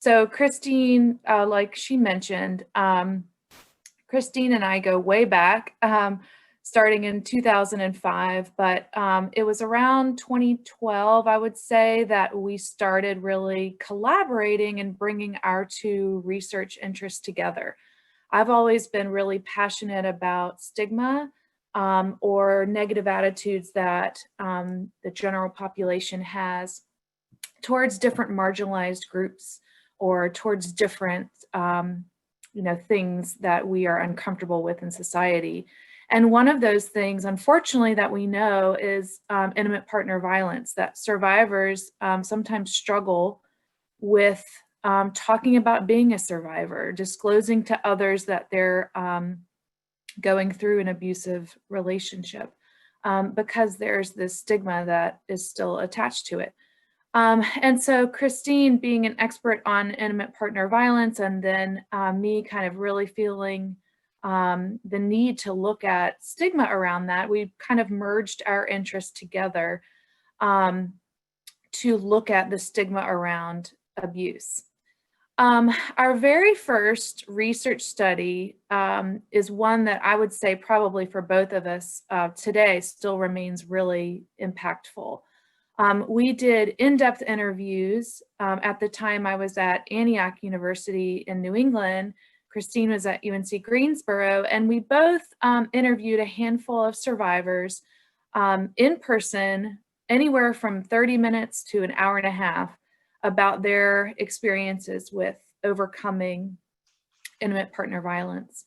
So Christine, like she mentioned, Christine and I go way back, starting in 2005, but it was around 2012, I would say, that we started really collaborating and bringing our two research interests together. I've always been really passionate about stigma or negative attitudes that the general population has towards different marginalized groups or towards different things that we are uncomfortable with in society. And one of those things, unfortunately, that we know is intimate partner violence, that survivors sometimes struggle with talking about being a survivor, disclosing to others that they're going through an abusive relationship because there's this stigma that is still attached to it. And so Christine, being an expert on intimate partner violence, and then me kind of really feeling the need to look at stigma around that, we kind of merged our interests together to look at the stigma around abuse. Our very first research study is one that I would say probably for both of us today still remains really impactful. We did in-depth interviews. At the time I was at Antioch University in New England. Christine was at UNC Greensboro, and we both interviewed a handful of survivors in person, anywhere from 30 minutes to an hour and a half, about their experiences with overcoming intimate partner violence.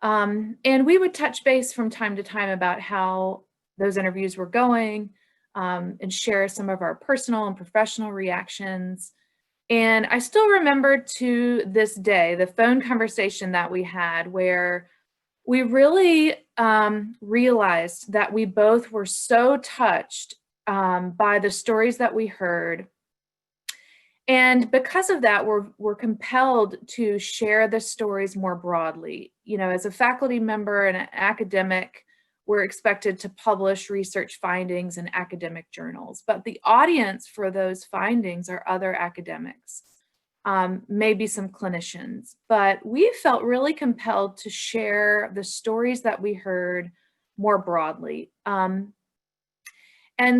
And we would touch base from time to time about how those interviews were going, and share some of our personal and professional reactions. And I still remember to this day the phone conversation that we had, where we really realized that we both were so touched by the stories that we heard. And because of that, we're compelled to share the stories more broadly. You know, as a faculty member and an academic, we're expected to publish research findings in academic journals, but the audience for those findings are other academics, maybe some clinicians, but we felt really compelled to share the stories that we heard more broadly. And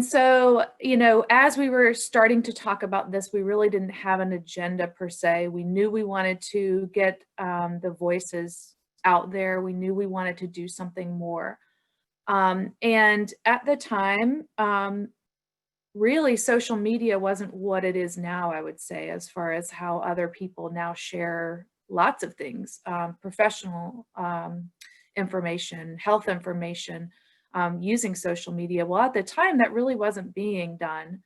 so, you know, as we were starting to talk about this, we really didn't have an agenda per se. We knew we wanted to get the voices out there. We knew we wanted to do something more. And at the time, really social media wasn't what it is now, I would say, as far as how other people now share lots of things, professional information, health information, using social media. Well, at the time, that really wasn't being done.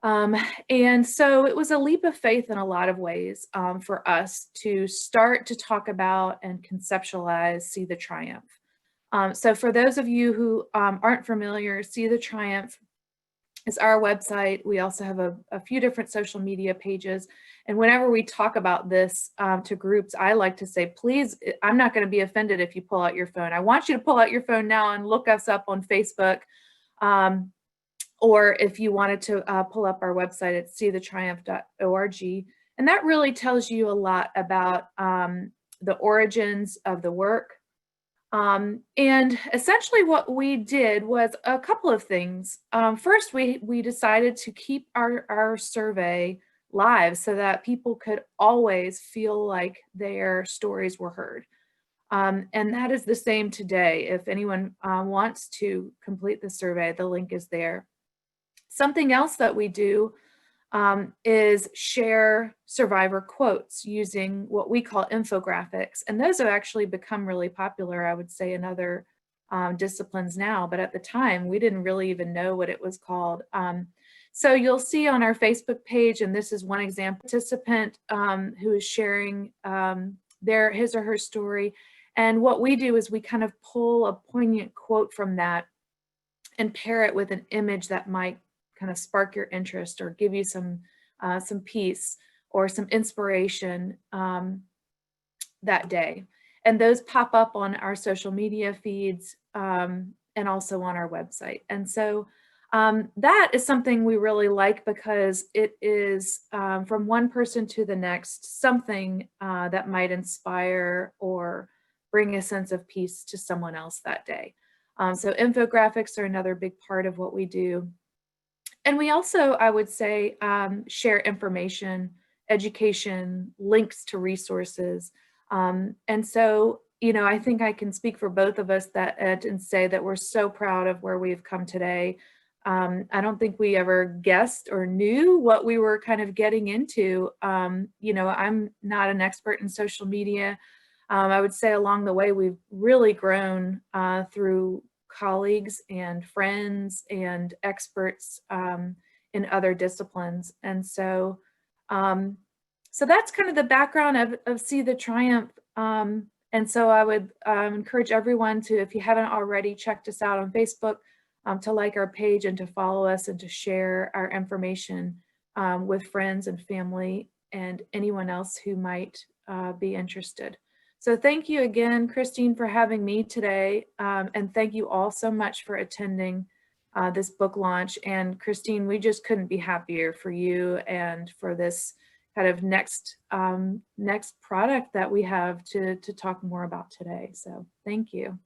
And so it was a leap of faith in a lot of ways for us to start to talk about and conceptualize See the Triumph. So for those of you who aren't familiar, See the Triumph is our website. We also have a few different social media pages. And whenever we talk about this to groups, I like to say, please, I'm not going to be offended if you pull out your phone. I want you to pull out your phone now and look us up on Facebook. Or if you wanted to pull up our website at seethetriumph.org. And that really tells you a lot about the origins of the work. And essentially what we did was a couple of things. First, we decided to keep our survey live so that people could always feel like their stories were heard. And that is the same today. If anyone wants to complete the survey, the link is there. Something else that we do is share survivor quotes using what we call infographics. And those have actually become really popular, I would say, in other disciplines now. But at the time, we didn't really even know what it was called. So you'll see on our Facebook page, and this is one example, participant who is sharing his or her story. And what we do is we kind of pull a poignant quote from that and pair it with an image that might kind of spark your interest or give you some peace or some inspiration that day. And those pop up on our social media feeds and also on our website. And so That is something we really like because it is from one person to the next, something that might inspire or bring a sense of peace to someone else that day. So infographics are another big part of what we do. And we also, I would say, share information, education, links to resources. And so, I think I can speak for both of us and say that we're so proud of where we've come today. I don't think we ever guessed or knew what we were kind of getting into. I'm not an expert in social media. I would say along the way, we've really grown through colleagues and friends and experts in other disciplines. And so that's kind of the background of See the Triumph. And so I would encourage everyone to, if you haven't already checked us out on Facebook, to like our page and to follow us and to share our information with friends and family and anyone else who might be interested. So thank you again, Christine, for having me today. And thank you all so much for attending this book launch. And Christine, we just couldn't be happier for you and for this kind of next product that we have to talk more about today. So thank you.